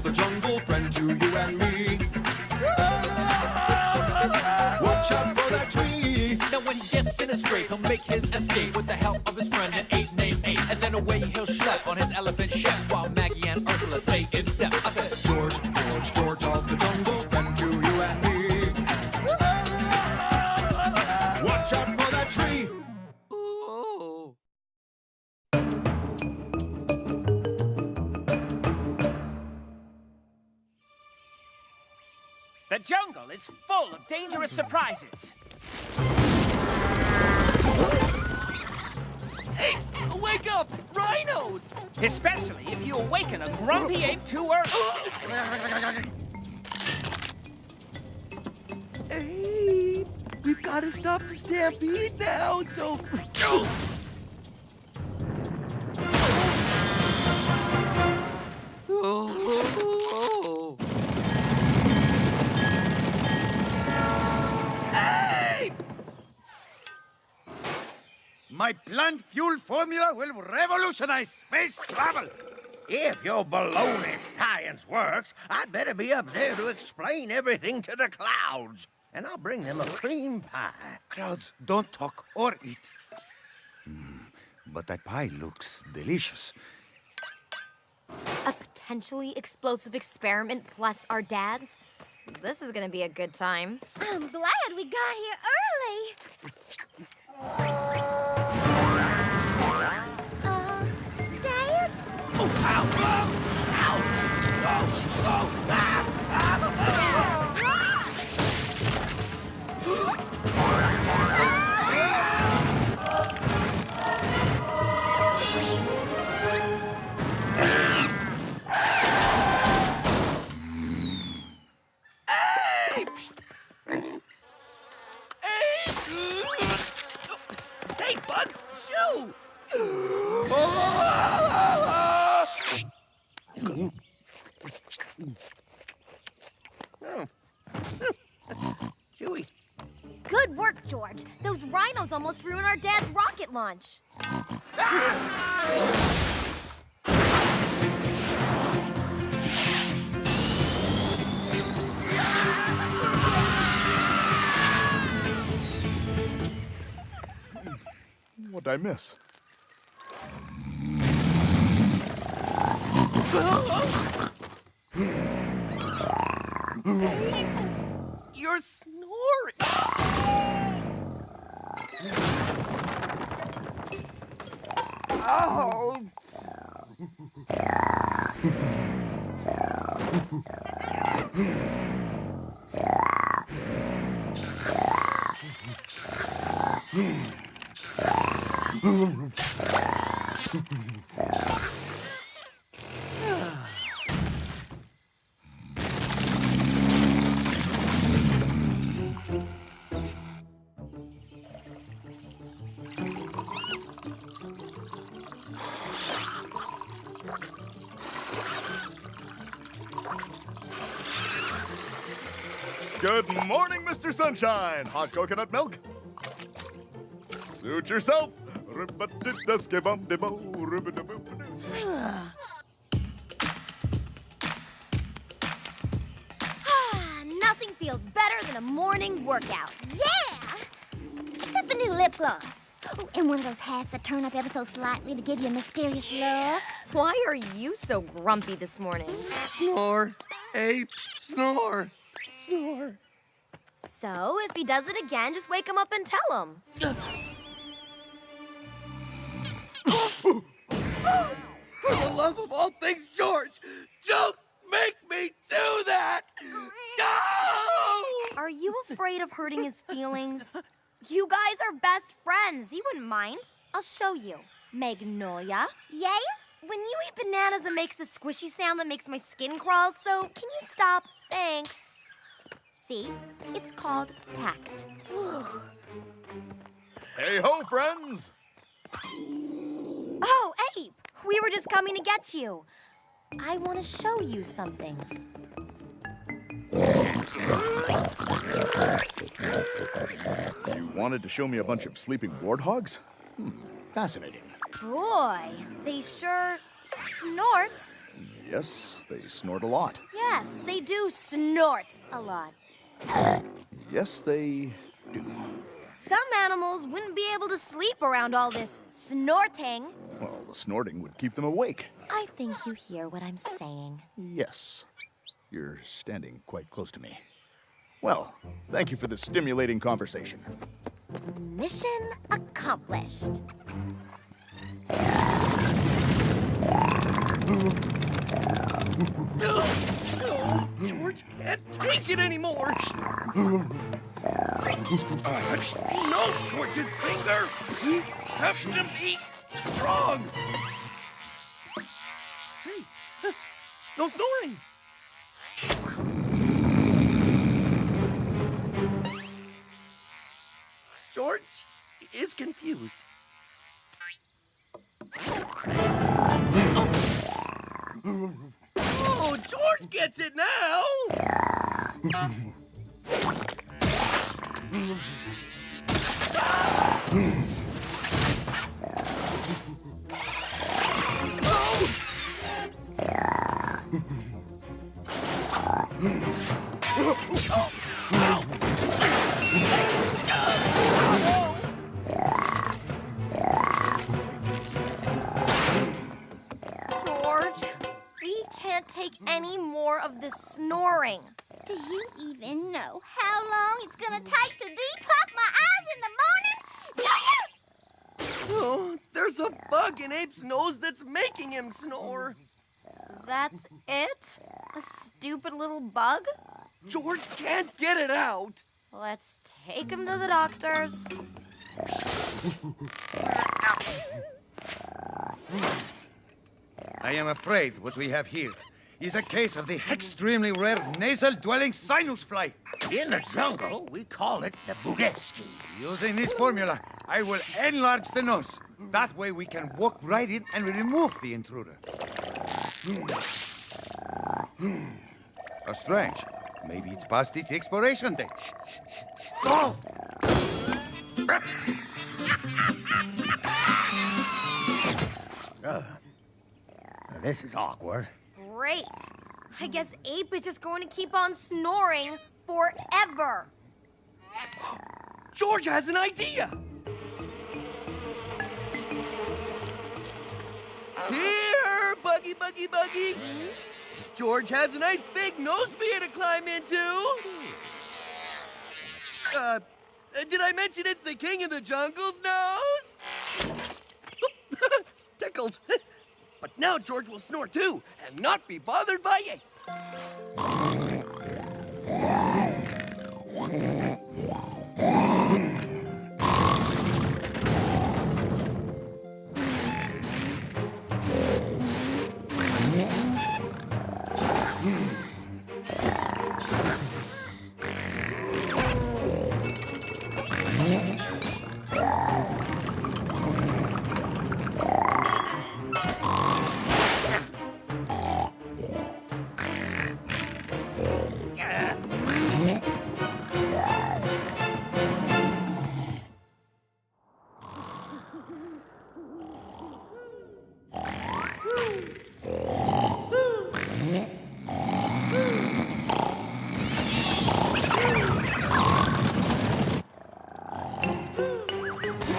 the jungle, friend to you and me. Watch out for that tree. Now when he gets in a scrape, he'll make his escape with the help of his friend, an ape named Ape. And then away he'll schlep on his elephant ship, while Maggie and Ursula stay in step. I said, George of the jungle, friend to you and me. Watch out for that tree. ooh. The jungle is full of dangerous surprises. Hey, wake up! Rhinos! Especially if you awaken a grumpy ape too early. Hey, we've got to stop the stampede now, so... Oh. Hey! My plant fuel formula will revolutionize space travel. If your baloney science works, I'd better be up there to explain everything to the clouds. And I'll bring them a cream pie. Clouds don't talk or eat. But that pie looks delicious. A potentially explosive experiment plus our dads? This is gonna be a good time. I'm glad we got here early. Dad? Oh, ow! Ow! Oh, oh, ah, Hey, Bugs, shoo! Chewy. Good work, George. Those rhinos almost ruined our dad's rocket launch. What'd I miss? You're snoring! Oh! Good morning, Mr. Sunshine. Hot coconut milk? Suit yourself. Nothing feels better than a morning workout. Yeah! Except for new lip gloss. Oh, and one of those hats that turn up ever so slightly to give you a mysterious look. Why are you so grumpy this morning? Snore, ape, snore, snore. So, if he does it again, just wake him up and tell him. For the love of all things, George, don't make me do that! No! Are you afraid of hurting his feelings? You guys are best friends. He wouldn't mind. I'll show you. Magnolia. Yes? When you eat bananas, it makes a squishy sound that makes my skin crawl, so can you stop? Thanks. See? It's called tact. Hey ho, friends! Oh, Ape! We were just coming to get you. I want to show you something. You wanted to show me a bunch of sleeping warthogs? Fascinating. Boy, they sure snort. Yes, they snort a lot. Yes, they do snort a lot. Yes, they do. Some animals wouldn't be able to sleep around all this snorting. Well, the snorting would keep them awake. I think you hear what I'm saying. Yes. You're standing quite close to me. Well, thank you for this stimulating conversation. Mission accomplished. George can't take it anymore. No, George's finger. We have to be strong. Hey, no snoring. George is confused. Oh, George gets it now! George, we can't take any more of this snoring. Do you even know how long it's gonna take to depuff my eyes in the morning? Do you? Oh, there's a bug in Ape's nose that's making him snore. That's it? A stupid little bug? George can't get it out. Let's take him to the doctor's. I am afraid what we have here is a case of the extremely rare nasal-dwelling sinus fly. In the jungle, we call it the bugetski. Using this formula, I will enlarge the nose. That way we can walk right in and remove the intruder. How strange. Maybe it's past its expiration date. Oh! This is awkward. Great. I guess Ape is just going to keep on snoring forever. George has an idea. Here, Buggy, Buggy, Buggy. George has a nice big nose for you to climb into. Did I mention it's the king of the jungle's nose? Tickles. But now George will snore too, and not be bothered by Ape.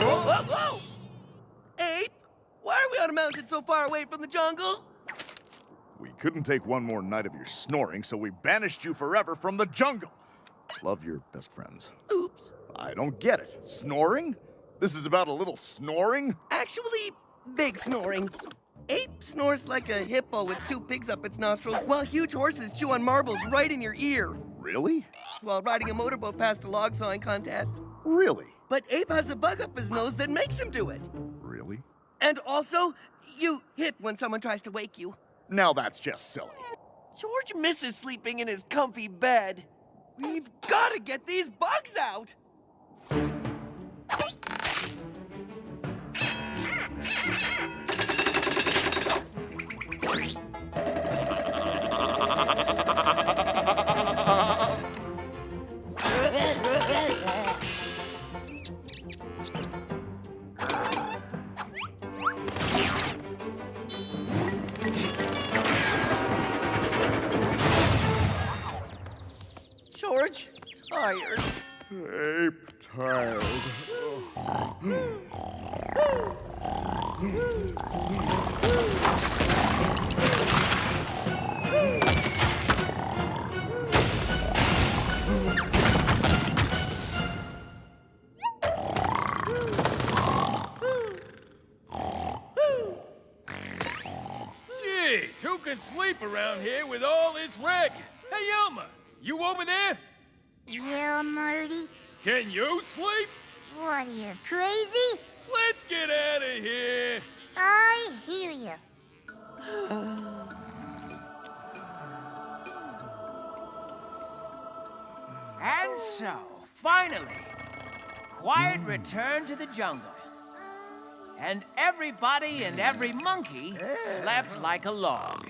Whoa! Ape, why are we on a mountain so far away from the jungle? We couldn't take one more night of your snoring, so we banished you forever from the jungle. Love your best friends. Oops. I don't get it. Snoring? This is about a little snoring? Actually, big snoring. Ape snores like a hippo with two pigs up its nostrils, while huge horses chew on marbles right in your ear. Really? While riding a motorboat past a log sawing contest. Really? But Ape has a bug up his nose that makes him do it. Really? And also, you hit when someone tries to wake you. Now that's just silly. George misses sleeping in his comfy bed. We've got to get these bugs out. tired. Ape tired. Jeez, who can sleep around here with all this wreck? Hey, Elmer, you over there? Yeah, Marty? Can you sleep? What are you, crazy? Let's get out of here. I hear you. And so, finally, quiet returned to the jungle. And everybody and every monkey slept like a log.